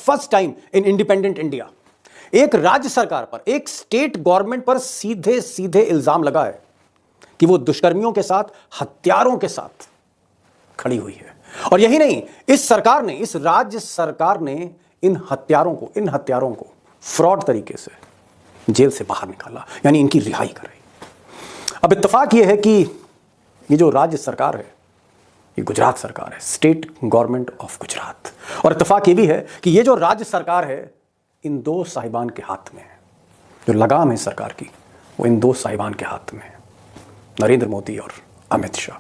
First time in independent India एक राज्य सरकार पर, एक स्टेट गवर्नमेंट पर सीधे सीधे इल्जाम लगा है कि वो दुष्कर्मियों के साथ, हत्यारों के साथ खड़ी हुई है। और यही नहीं, इस सरकार ने, इस राज्य सरकार ने इन हत्यारों को फ्रॉड तरीके से जेल से बाहर निकाला, यानी इनकी रिहाई कराई। अब इत्तेफाक यह है कि ये जो राज्य सरकार है, ये गुजरात सरकार है, स्टेट गवर्नमेंट ऑफ गुजरात। और इत्तेफाक ये भी है कि ये जो राज्य सरकार है, इन दो साहिबान के हाथ में है। जो लगाम है सरकार की, वो इन दो साहिबान के हाथ में है, नरेंद्र मोदी और अमित शाह।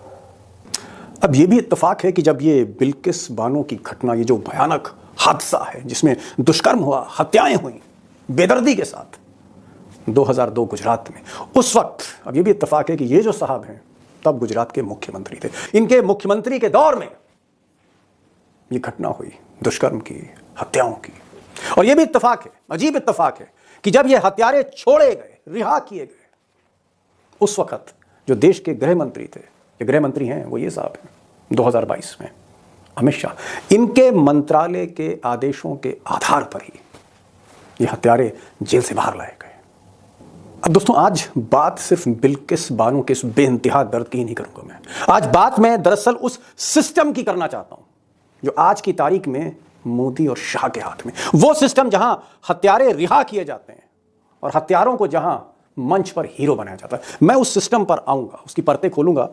अब ये भी इत्तेफाक है कि जब ये बिल्किस बानो की घटना, ये जो भयानक हादसा है जिसमें दुष्कर्म हुआ, हत्याएं हुई बेदर्दी के साथ 2002 गुजरात में, उस वक्त, अब ये भी इत्तेफाक है कि ये जो साहब हैं तब गुजरात के मुख्यमंत्री थे। इनके मुख्यमंत्री के दौर में ये घटना हुई, दुष्कर्म की, हत्याओं की। और ये भी इत्तेफाक है, अजीब इत्तेफाक है कि जब ये हत्यारे छोड़े गए, रिहा किए गए, उस वक्त जो देश के गृह मंत्री थे, ये गृह मंत्री हैं वो ये साहब हैं 2022 में, अमित शाह, इनके मंत्रालय के आदेशों के आधार पर ही ये हत्यारे जेल से बाहर लाए गए। अब दोस्तों, आज बात सिर्फ बिल्किस बानो के इस बेइंतहा दर्द की ही नहीं करूंगा मैं। आज बात मैं दरअसल उस सिस्टम की करना चाहता हूं जो आज की तारीख में मोदी और शाह के हाथ में, वो सिस्टम जहां हत्यारे रिहा किए जाते हैं और हत्यारों को जहां मंच पर हीरो बनाया जाता है। मैं उस सिस्टम पर आऊंगा, उसकी परतें खोलूंगा,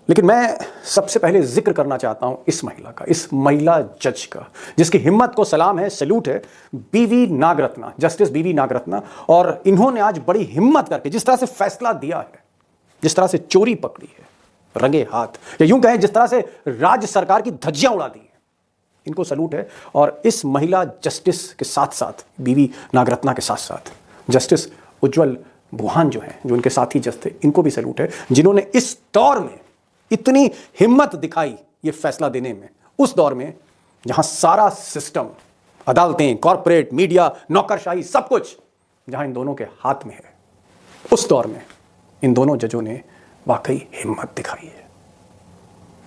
लेकिन मैं सबसे पहले जिक्र करना चाहता हूं इस महिला का, इस महिला जज का, जिसकी हिम्मत को सलाम है, सैल्यूट है, बीवी नागरत्ना, जस्टिस बीवी नागरत्ना। और इन्होंने आज बड़ी हिम्मत करके जिस तरह से फैसला दिया है, जिस तरह से चोरी पकड़ी है रंगे हाथ, या यूं कहें जिस तरह से राज्य सरकार की धज्जियां उड़ा दी, इनको सैल्यूट है। और इस महिला जस्टिस के साथ साथ, बीवी नागरत्ना के साथ साथ, जस्टिस उज्जवल बुहान जो हैं, जो उनके साथी जज थे, इनको भी सैल्यूट है, जिन्होंने इस दौर में इतनी हिम्मत दिखाई ये फैसला देने में, उस दौर में जहां सारा सिस्टम, अदालतें, कॉर्पोरेट, मीडिया, नौकरशाही, सब कुछ जहां इन दोनों के हाथ में है, उस दौर में इन दोनों जजों ने वाकई हिम्मत दिखाई है।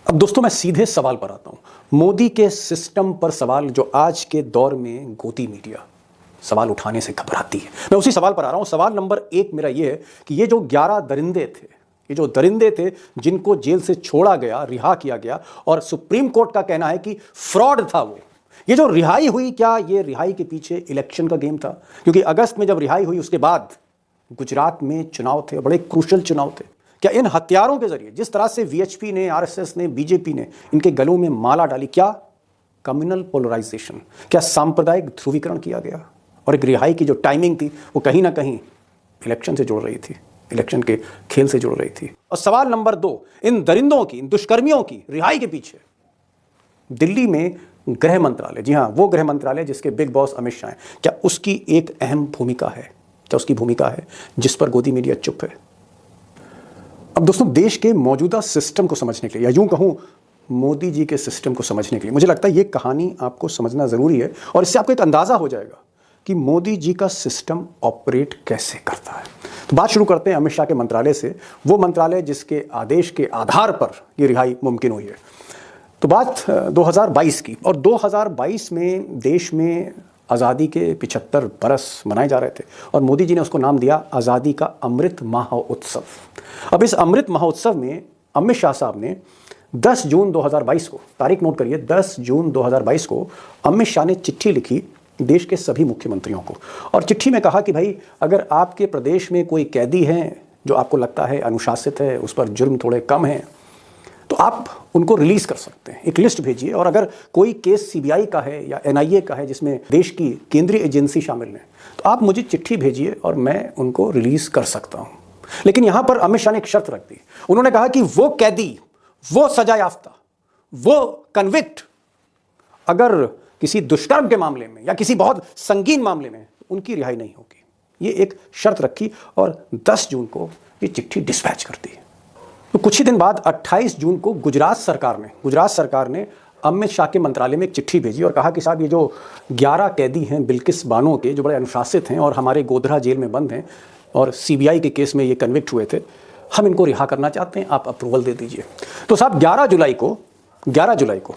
अब दोस्तों, मैं सीधे सवाल पर आता हूं, मोदी के सिस्टम पर सवाल, जो आज के दौर में गोदी मीडिया सवाल उठाने से घबराती है। मैं उसी सवाल पर आ रहा हूं। सवाल नंबर 1 मेरा यह है कि ये जो 11 दरिंदे थे, ये जो दरिंदे थे जिनको जेल से छोड़ा गया, रिहा किया गया, और सुप्रीम कोर्ट का कहना है कि फ्रॉड था वो, ये जो रिहाई हुई, क्या ये रिहाई के पीछे इलेक्शन का गेम था? क्योंकि अगस्त में जब रिहाई हुई, उसके बाद गुजरात में चुनाव थे, बड़े क्रूशल चुनाव थे। क्या इन हत्यारों के जरिए, जिस तरह से वीएचपी ने, आरएसएस ने, बीजेपी ने इनके गलों में माला डाली, क्या कम्युनल पोलराइजेशन, क्या सांप्रदायिक ध्रुवीकरण किया गया? और एक रिहाई की जो टाइमिंग थी, वो कहीं ना कहीं इलेक्शन से जुड़ रही थी, इलेक्शन के खेल से जुड़ रही थी। और सवाल नंबर 2, इन दरिंदों की, इन दुष्कर्मियों की रिहाई के पीछे दिल्ली में गृह मंत्रालय, जी हां, वो गृह मंत्रालय जिसके बिग बॉस अमित शाह हैं, क्या उसकी एक अहम भूमिका है? क्या उसकी भूमिका है जिस पर गोदी मीडिया चुप है? अब दोस्तों, देश के मौजूदा सिस्टम को समझने के लिए, या यूं कहूं मोदी जी के सिस्टम को समझने के लिए, मुझे लगता है ये कहानी आपको समझना जरूरी है, और इससे आपको एक अंदाजा हो जाएगा कि मोदी जी का सिस्टम ऑपरेट कैसे करता है। तो बात शुरू करते हैं अमित शाह के मंत्रालय से, वो मंत्रालय जिसके आदेश के आधार पर ये रिहाई मुमकिन हुई है। तो बात 2022 की, और 2022 में देश में आज़ादी के 75 बरस मनाए जा रहे थे, और मोदी जी ने उसको नाम दिया आज़ादी का अमृत महोत्सव। अब इस अमृत महोत्सव में अमित शाह साहब ने 10 जून 2022 को, तारीख नोट करिए, 10 जून 2022 को अमित शाह ने चिट्ठी लिखी देश के सभी मुख्यमंत्रियों को, और चिट्ठी में कहा कि भाई, अगर आपके प्रदेश में कोई कैदी हैं जो आपको लगता है अनुशासित है, उस पर जुर्म थोड़े कम हैं, तो आप उनको रिलीज कर सकते हैं, एक लिस्ट भेजिए। और अगर कोई केस सीबीआई का है या एनआईए का है जिसमें देश की केंद्रीय एजेंसी शामिल है, तो आप मुझे चिट्ठी भेजिए और मैं उनको रिलीज कर सकता हूं। लेकिन यहां पर अमित शाह ने एक शर्त रख दी। उन्होंने कहा कि वो कैदी, वो सजा याफ्ता, वो कन्विक्ट, अगर किसी दुष्कर्म के मामले में या किसी बहुत संगीन मामले में, उनकी रिहाई नहीं होगी। ये एक शर्त रखी और 10 जून को ये चिट्ठी डिस्पैच कर दी। तो कुछ ही दिन बाद 28 जून को गुजरात सरकार ने अमित शाह के मंत्रालय में एक चिट्ठी भेजी और कहा कि साहब, ये जो 11 कैदी हैं बिल्किस बानो के, जो बड़े अनुशासित हैं और हमारे गोधरा जेल में बंद हैं और सीबीआई के केस में ये कन्विक्ट हुए थे, हम इनको रिहा करना चाहते हैं, आप अप्रूवल दे दीजिए। तो साहब 11 जुलाई को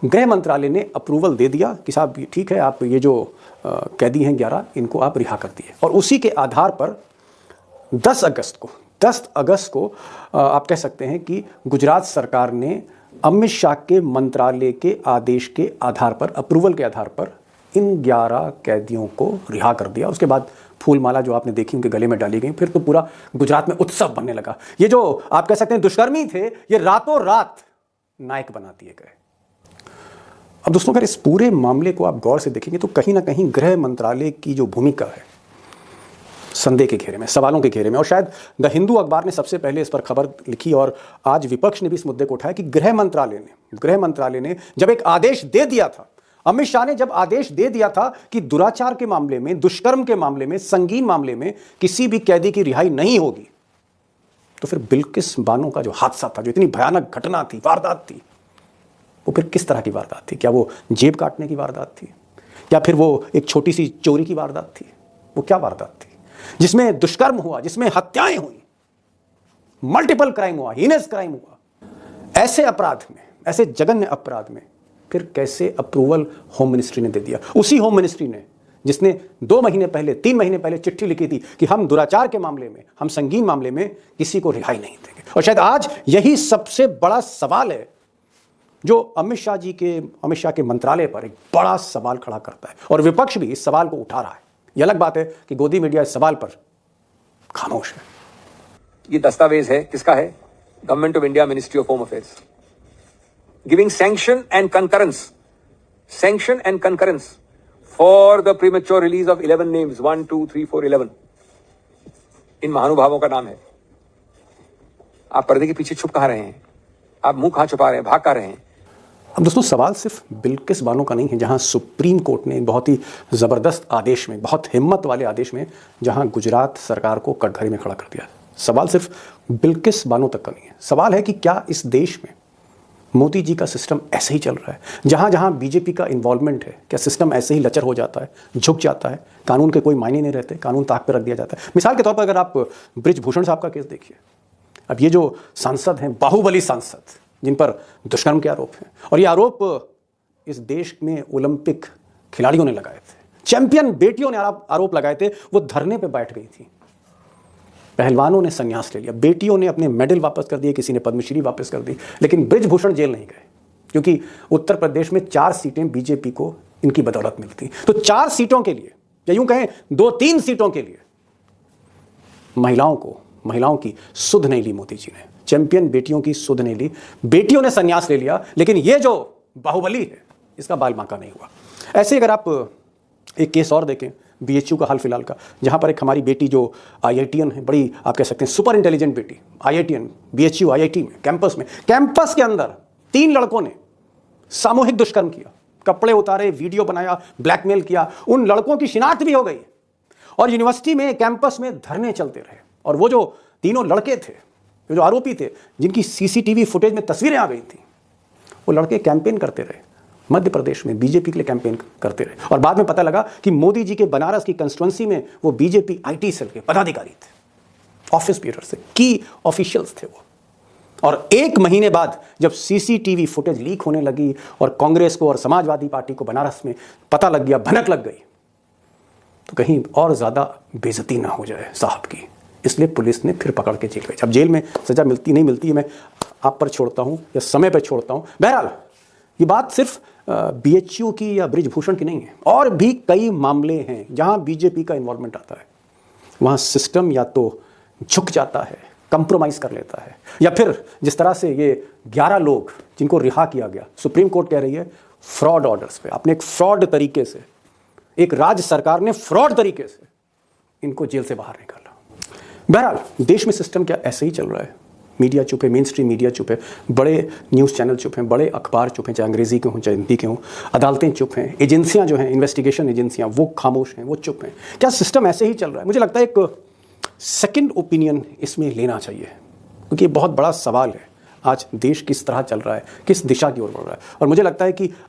गृह मंत्रालय ने अप्रूवल दे दिया कि साहब ठीक है, आप ये जो कैदी हैं 11 इनको आप रिहा कर दिए। और उसी के आधार पर 10 अगस्त को आप कह सकते हैं कि गुजरात सरकार ने अमित शाह के मंत्रालय के आदेश के आधार पर, अप्रूवल के आधार पर इन 11 कैदियों को रिहा कर दिया। उसके बाद फूलमाला जो आपने देखी उनके गले में डाली गई, फिर तो पूरा गुजरात में उत्सव बनने लगा। ये जो आप कह सकते हैं दुष्कर्मी थे, ये रातों रात नायक बना दिए गए। अब दोस्तों अगर इस पूरे मामले को आप गौर से देखेंगे तो कहीं ना कहीं गृह मंत्रालय की जो भूमिका है संदेह के घेरे में, सवालों के घेरे में। और शायद द हिंदू अखबार ने सबसे पहले इस पर खबर लिखी और आज विपक्ष ने भी इस मुद्दे को उठाया कि गृह मंत्रालय ने जब एक आदेश दे दिया था, अमित शाह ने जब आदेश दे दिया था कि दुराचार के मामले में, दुष्कर्म के मामले में, संगीन मामले में किसी भी कैदी की रिहाई नहीं होगी, तो फिर बिल्किस बानो का जो हादसा था, जो इतनी भयानक घटना थी, वारदात थी, वो फिर किस तरह की वारदात थी? क्या वो जेब काटने की वारदात थी, या फिर वो एक छोटी सी चोरी की वारदात थी? वो क्या वारदात थी जिसमें दुष्कर्म हुआ, जिसमें हत्याएं हुई, मल्टीपल क्राइम हुआ, हीनस क्राइम हुआ? ऐसे अपराध में, ऐसे जघन्य अपराध में फिर कैसे अप्रूवल होम मिनिस्ट्री ने दे दिया? उसी होम मिनिस्ट्री ने जिसने 2 महीने पहले, 3 महीने पहले चिट्ठी लिखी थी कि हम दुराचार के मामले में, हम संगीन मामले में किसी को रिहाई नहीं देंगे। और शायद आज यही सबसे बड़ा सवाल है जो अमित शाह के मंत्रालय पर एक बड़ा सवाल खड़ा करता है। और विपक्ष भी इस सवाल को उठा रहा है। यह अलग बात है कि गोदी मीडिया इस सवाल पर खामोश है। ये दस्तावेज है, किसका है? Government of India, ministry of home affairs, giving sanction and concurrence for the premature release of 11 names, 1 2 3 4 11। इन महानुभावों का नाम है। आप पर्दे के पीछे छुप कहां रहे हैं? आप मुंह कहां छुपा रहे हैं? भाग कहां रहे हैं? अब दोस्तों सवाल सिर्फ बिल्किस बानो का नहीं है, जहां सुप्रीम कोर्ट ने बहुत ही ज़बरदस्त आदेश में, बहुत हिम्मत वाले आदेश में, जहां गुजरात सरकार को कटघरे में खड़ा कर दिया। सवाल सिर्फ बिल्किस बानो तक का नहीं है। सवाल है कि क्या इस देश में मोदी जी का सिस्टम ऐसे ही चल रहा है? जहां जहां बीजेपी का इन्वॉल्वमेंट है, क्या सिस्टम ऐसे ही लचर हो जाता है, झुक जाता है, कानून के कोई मायने नहीं रहते, कानून ताक पर रख दिया जाता है? मिसाल के तौर पर अगर आप बृजभूषण साहब का केस देखिए, अब ये जो सांसद हैं, बाहुबली सांसद, जिन पर दुष्कर्म के आरोप हैं, और ये आरोप इस देश में ओलंपिक खिलाड़ियों ने लगाए थे, चैंपियन बेटियों ने आरोप लगाए थे, वो धरने पे बैठ गई थी। पहलवानों ने संन्यास ले लिया, बेटियों ने अपने मेडल वापस कर दिए, किसी ने पद्मश्री वापस कर दी, लेकिन बृजभूषण जेल नहीं गए, क्योंकि उत्तर प्रदेश में 4 सीटें बीजेपी को इनकी बदौलत मिलती। तो 4 सीटों के लिए, या यूं कहें 2-3 सीटों के लिए महिलाओं की सुध नहीं ली मोदी जी ने, चैंपियन बेटियों की सुध नहीं ली, बेटियों ने संन्यास ले लिया, लेकिन ये जो बाहुबली है इसका बाल बांका नहीं हुआ। ऐसे अगर आप एक केस और देखें, बीएचयू का हाल फिलहाल का, जहां पर एक हमारी बेटी जो आईआईटीएन है, बड़ी आप कह सकते हैं सुपर इंटेलिजेंट बेटी, आईआईटीएन, बीएचयू आईआईटी में, कैंपस के अंदर 3 लड़कों ने सामूहिक दुष्कर्म किया, कपड़े उतारे, वीडियो बनाया, ब्लैकमेल किया। उन लड़कों की शिनाख्त भी हो गई और यूनिवर्सिटी में, कैंपस में धरने चलते रहे। और वो जो तीनों लड़के थे, जो आरोपी थे, जिनकी सीसीटीवी फुटेज में तस्वीरें आ गई थी, वो लड़के कैंपेन करते रहे, मध्य प्रदेश में बीजेपी के लिए कैंपेन करते रहे। और बाद में पता लगा कि मोदी जी के बनारस की कंस्टिट्यूंसी में वो बीजेपी आईटी सेल के पदाधिकारी थे, ऑफिस बेरर से, की ऑफिशियल्स थे वो। और 1 महीने बाद जब सीसीटीवी फुटेज लीक होने लगी और कांग्रेस को और समाजवादी पार्टी को बनारस में पता लग गया, भनक लग गई, तो कहीं और ज्यादा बेइज्जती ना हो जाए साहब की, इसलिए पुलिस ने फिर पकड़ के जेल भेजा। अब जेल में सजा मिलती नहीं मिलती है मैं आप पर छोड़ता हूं या समय पर छोड़ता हूं। बहरहाल ये बात सिर्फ बीएचयू की या बृजभूषण की नहीं है, और भी कई मामले हैं जहां बीजेपी का इन्वॉल्वमेंट आता है। वहां सिस्टम या तो झुक जाता है, कंप्रोमाइज कर लेता है, या फिर जिस तरह से ये 11 लोग जिनको रिहा किया गया, सुप्रीम कोर्ट कह रही है फ्रॉड ऑर्डर्स पे, आपने एक फ्रॉड तरीके से, एक राज्य सरकार ने फ्रॉड तरीके से इनको जेल से बाहर निकाला। बहरहाल देश में सिस्टम क्या ऐसे ही चल रहा है? मीडिया चुप है, मेन स्ट्रीम मीडिया चुप है, बड़े न्यूज़ चैनल चुप हैं, बड़े अखबार चुप हैं, चाहे अंग्रेजी के हों चाहे हिंदी के हों, अदालतें चुप हैं, एजेंसियां जो हैं, इन्वेस्टिगेशन एजेंसियां, वो खामोश हैं, वो चुप हैं। क्या सिस्टम ऐसे ही चल रहा है? मुझे लगता है एक सेकंड ओपिनियन इसमें लेना चाहिए, क्योंकि ये बहुत बड़ा सवाल है। आज देश किस तरह चल रहा है, किस दिशा की ओर बढ़ रहा है, और मुझे लगता है कि